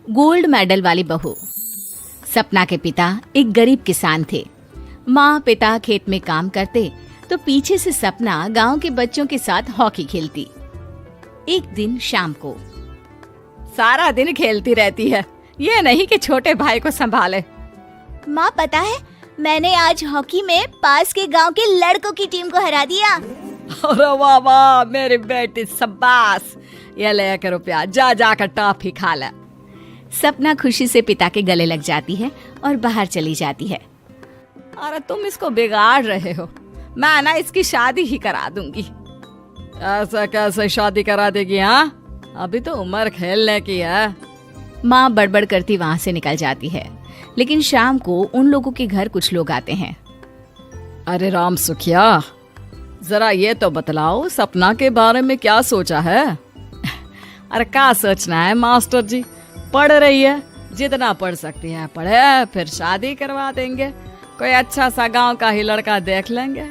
Gold medal वाली बहू। सपना के पिता एक गरीब किसान थे। माँ पिता खेत में काम करते तो पीछे से सपना गांव के बच्चों के साथ हॉकी खेलती। एक दिन शाम को, सारा दिन खेलती रहती है, ये नहीं कि छोटे भाई को संभाले। माँ पता है, मैंने आज हॉकी में पास के गांव के लड़कों की टीम को हरा दिया। अरे वाह वाह मेरी बेटी, शाबाश। ये ले कर रुपया, जा जाकर टॉफी खा ले। सपना खुशी से पिता के गले लग जाती है और बाहर चली जाती है। अरे तुम इसको बिगाड़ रहे हो, मैं ना इसकी शादी ही करा दूंगी। ऐसा कैसे शादी करा देगी? हाँ, अभी तो उम्र खेलने की है। माँ बड़बड़ करती वहाँ से निकल जाती है। लेकिन शाम को उन लोगों के घर कुछ लोग आते हैं। अरे राम सुखिया, जरा ये तो बतलाओ, सपना के बारे में क्या सोचा है? अरे क्या सोचना है मास्टर जी, पढ़ रही है, जितना पढ़ सकती है पढ़े, फिर शादी करवा देंगे, कोई अच्छा सा गांव का ही लड़का देख लेंगे।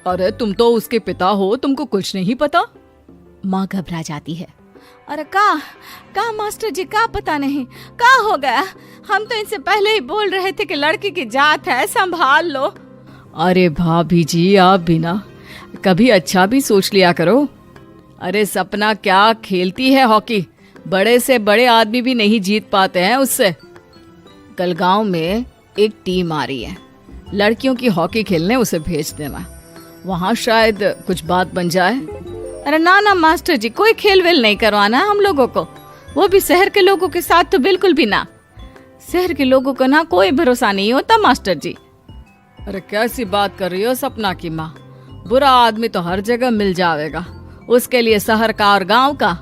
अरे तुम तो उसके पिता हो, तुमको कुछ नहीं पता? माँ घबरा जाती है। अरे का मास्टर जी, का पता नहीं, का हो गया? हम तो इनसे पहले ही बोल रहे थे कि लड़की की जात है, संभाल लो। अरे भाभी जी, आप भी ना कभी अच्छा भी सोच लिया करो। अरे सपना क्या खेलती है हॉकी, बड़े से बड़े आदमी भी नहीं जीत पाते हैं उससे। कल गांव में एक टीम आ रही है, लड़कियों की हॉकी खेलने उसे भेज देना, वहाँ शायद कुछ बात बन जाए। अरे ना मास्टर जी, कोई खेल वेल नहीं करवाना हम लोगों को, वो भी शहर के लोगों के साथ तो बिल्कुल भी ना। शहर के लोगों को ना कोई भरोसा नहीं होता मास्टर जी। अरे कैसी बात कर रही हो सपना की माँ, बुरा आदमी तो हर जगह मिल जाएगा, उसके लिए शहर का और गांव का।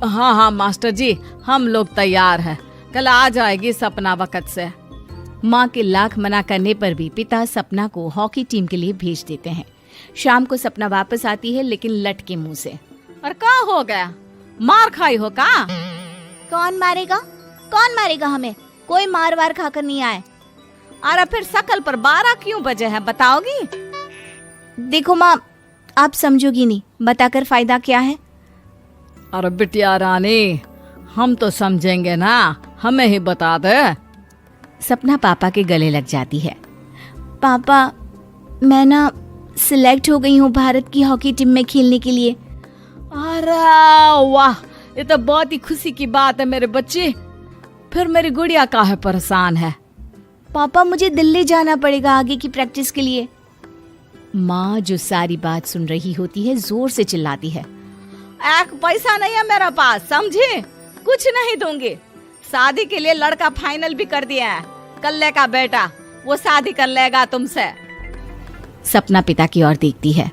हाँ मास्टर जी, हम लोग तैयार हैं, कल आ जाएगी सपना वक्त से। माँ के लाख मना करने पर भी पिता सपना को हॉकी टीम के लिए भेज देते हैं। शाम को सपना वापस आती है, लेकिन लट के मुंह से। और क्या हो गया, मार खाई हो का? कौन मारेगा हमें? कोई मार वार खाकर नहीं आए। अरे फिर शकल पर 12 क्यों बजे हैं, बताओगी? देखो माँ, आप समझोगी नहीं, बताकर फायदा क्या है? अरे बिटिया रानी, हम तो समझेंगे ना, हमें ही बता दे। सपना पापा के गले लग जाती है। पापा, मैं ना सिलेक्ट हो गई हूँ भारत की हॉकी टीम में खेलने के लिए। अरे वाह, ये तो बहुत ही खुशी की बात है मेरे बच्चे। फिर मेरी गुड़िया काहे परेशान है? पापा, मुझे दिल्ली जाना पड़ेगा आगे की प्रैक्टिस के लिए। माँ जो सारी बात सुन रही होती है, जोर से चिल्लाती है। एक पैसा नहीं है मेरे पास, समझे? कुछ नहीं दूंगी। शादी के लिए लड़का फाइनल भी कर दिया है, कल्ले का बेटा, वो शादी कर लेगा तुमसे। सपना पिता की ओर देखती है।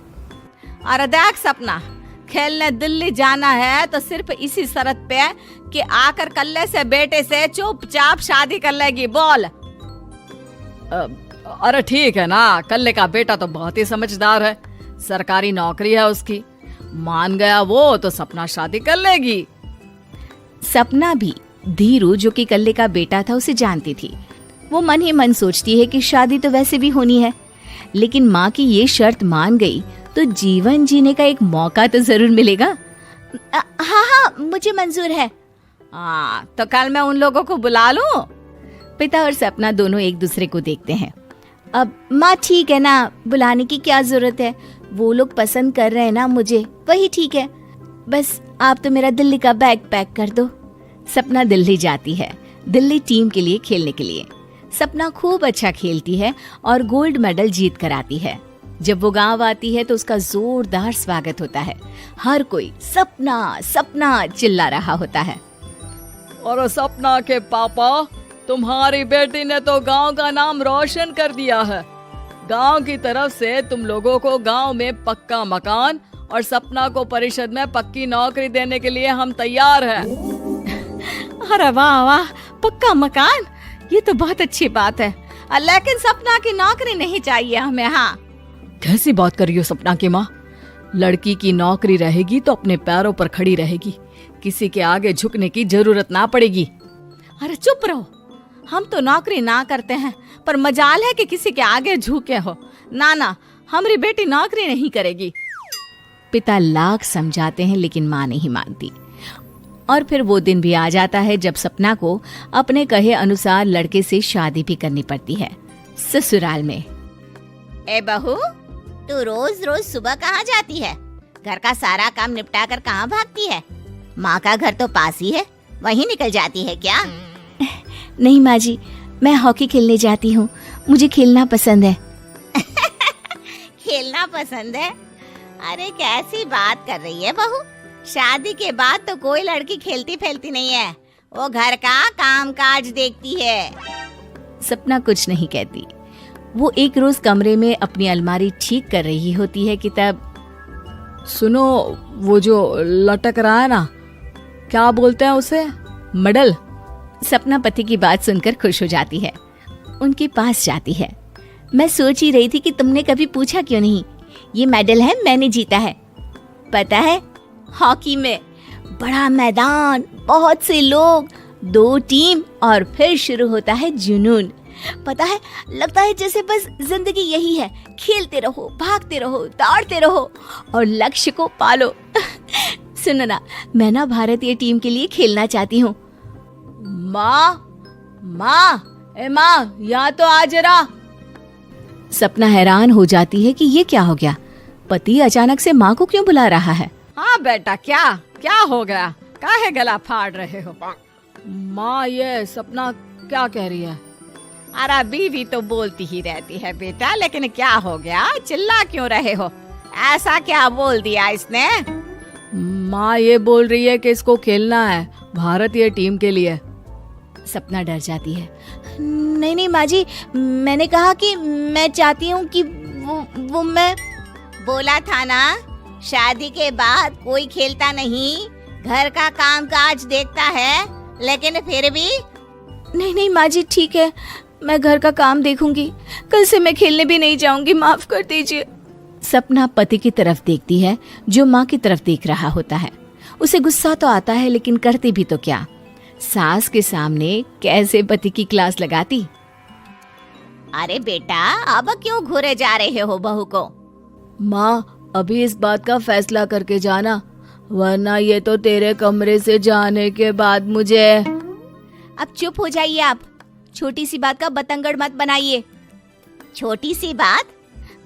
अरे देख सपना, खेलने दिल्ली जाना है तो सिर्फ इसी शर्त पे कि आकर कल्ले से बेटे से चुपचाप शादी कर लेगी, बोल। अरे ठीक है ना, कल्ले का बेटा तो बहुत ही समझदार है, सरकारी नौकरी है उसकी, मान गया वो तो सपना शादी कर लेगी। सपना भी धीरू, जो कि कल्ले का बेटा था, उसे जानती थी। वो मन ही मन सोचती है कि शादी तो वैसे भी होनी है, लेकिन माँ की ये शर्त मान गई तो जीवन जीने का एक मौका तो जरूर मिलेगा। हाँ, मुझे मंजूर है। हाँ, तो कल मैं उन लोगों को बुला लूं? पिता और सपना दोनों एक दूसरे को देखते हैं। अब माँ ठीक है ना, बुलाने की क्या जरूरत है, वो लोग पसंद कर रहे हैं ना मुझे, वही ठीक है। बस आप तो मेरा दिल्ली का बैग पैक कर दो। सपना दिल्ली जाती है, दिल्ली टीम के लिए खेलने के लिए। सपना खूब अच्छा खेलती है और गोल्ड मेडल जीत कर आती है। जब वो गांव आती है तो उसका जोरदार स्वागत होता है। हर कोई सपना सपना चिल्ला रहा होता है। और सपना के पापा, तुम्हारी बेटी ने तो गांव का नाम रोशन कर दिया है। गांव की तरफ से तुम लोगों को गांव में पक्का मकान और सपना को परिषद में पक्की नौकरी देने के लिए हम तैयार हैं। अरे वाह वाह, पक्का मकान, ये तो बहुत अच्छी बात है, लेकिन सपना की नौकरी नहीं चाहिए हमें। हाँ, कैसी बात कर रही हो सपना की माँ? लड़की की नौकरी रहेगी तो अपने पैरों पर खड़ी रहेगी, किसी के आगे झुकने की जरूरत ना पड़ेगी। अरे चुप रहो, हम तो नौकरी ना करते हैं, पर मजाल है कि किसी के आगे झुके हो। ना, हमारी बेटी नौकरी नहीं करेगी। पिता लाख समझाते हैं लेकिन माँ नहीं मानती। और फिर वो दिन भी आ जाता है जब सपना को अपने कहे अनुसार लड़के से शादी भी करनी पड़ती है। ससुराल में। ए बहू, तू रोज रोज सुबह कहाँ जाती है? घर का सारा काम निपटा कर कहाँ भागती है? माँ का घर तो पास ही है, वहीं निकल जाती है क्या? नहीं माँ जी, मैं हॉकी खेलने जाती हूँ, मुझे खेलना पसंद है। खेलना पसंद है? अरे कैसी बात कर रही है बहू, शादी के बाद तो कोई लड़की खेलती फैलती नहीं है, वो घर का काम काज देखती है। सपना कुछ नहीं कहती। वो एक रोज कमरे में अपनी अलमारी ठीक कर रही होती है कि तब सुनो, वो जो लटक रहा है ना, क्या बोलते हैं उसे? मेडल। सपना पति की बात सुनकर खुश हो जाती है, उनके पास जाती है। मैं सोच ही रही थी कि तुमने कभी पूछा क्यों नहीं। ये मेडल है, मैंने जीता है, पता है, हॉकी में। बड़ा मैदान, बहुत से लोग, 2 टीम और फिर शुरू होता है जुनून। पता है, लगता है जैसे बस जिंदगी यही है, खेलते रहो, भागते रहो, दौड़ते रहो और लक्ष्य को पालो। सुनो ना, मैं ना भारतीय टीम के लिए खेलना चाहती हूँ। माँ, यहाँ तो आ जरा। सपना हैरान हो जाती है कि ये क्या हो गया, पति अचानक से माँ को क्यों बुला रहा है। हाँ बेटा, क्या हो गया? काहे गला फाड़ रहे हो? माँ, ये सपना क्या कह रही है? अरे बीवी तो बोलती ही रहती है बेटा, लेकिन क्या हो गया, चिल्ला क्यों रहे हो? ऐसा क्या बोल दिया इसने? माँ ये बोल रही है कि इसको खेलना है भारतीय टीम के लिए। सपना डर जाती है। नहीं माँ जी, मैंने कहा कि मैं चाहती हूँ कि वो मैं बोला था ना, शादी के बाद कोई खेलता नहीं, घर का काम काज देखता है, लेकिन फिर भी। नहीं माँ जी, ठीक है, मैं घर का काम देखूंगी, कल से मैं खेलने भी नहीं जाऊंगी, माफ कर दीजिए। सपना पति की तरफ देखती है जो माँ की तरफ देख रहा होता है। उसे गुस्सा तो आता है, लेकिन करती भी तो क्या, सास के सामने कैसे पति की क्लास लगाती। अरे बेटा, अब क्यों घूरे जा रहे हो बहू को? माँ, अभी इस बात का फैसला करके जाना, वरना ये तो तेरे कमरे से जाने के बाद मुझे। अब चुप हो जाइए आप, छोटी सी बात का बतंगड़ मत बनाइए। छोटी सी बात?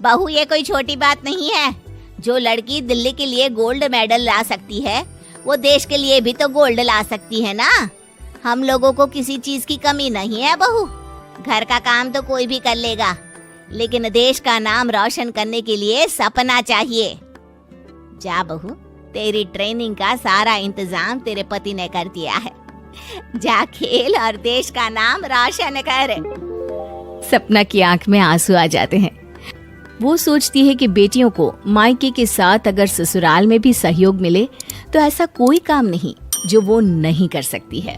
बहू, ये कोई छोटी बात नहीं है। जो लड़की दिल्ली के लिए गोल्ड मेडल ला सकती है, वो देश के लिए भी तो गोल्ड ला सकती है ना। हम लोगों को किसी चीज की कमी नहीं है बहू, घर का काम तो कोई भी कर लेगा, लेकिन देश का नाम रोशन करने के लिए सपना चाहिए। जा बहू, तेरी ट्रेनिंग का सारा इंतजाम तेरे पति ने कर दिया है, जा खेल और देश का नाम रोशन कर। सपना की आंख में आंसू आ जाते हैं। वो सोचती है कि बेटियों को मायके के साथ अगर ससुराल में भी सहयोग मिले तो ऐसा कोई काम नहीं जो वो नहीं कर सकती है।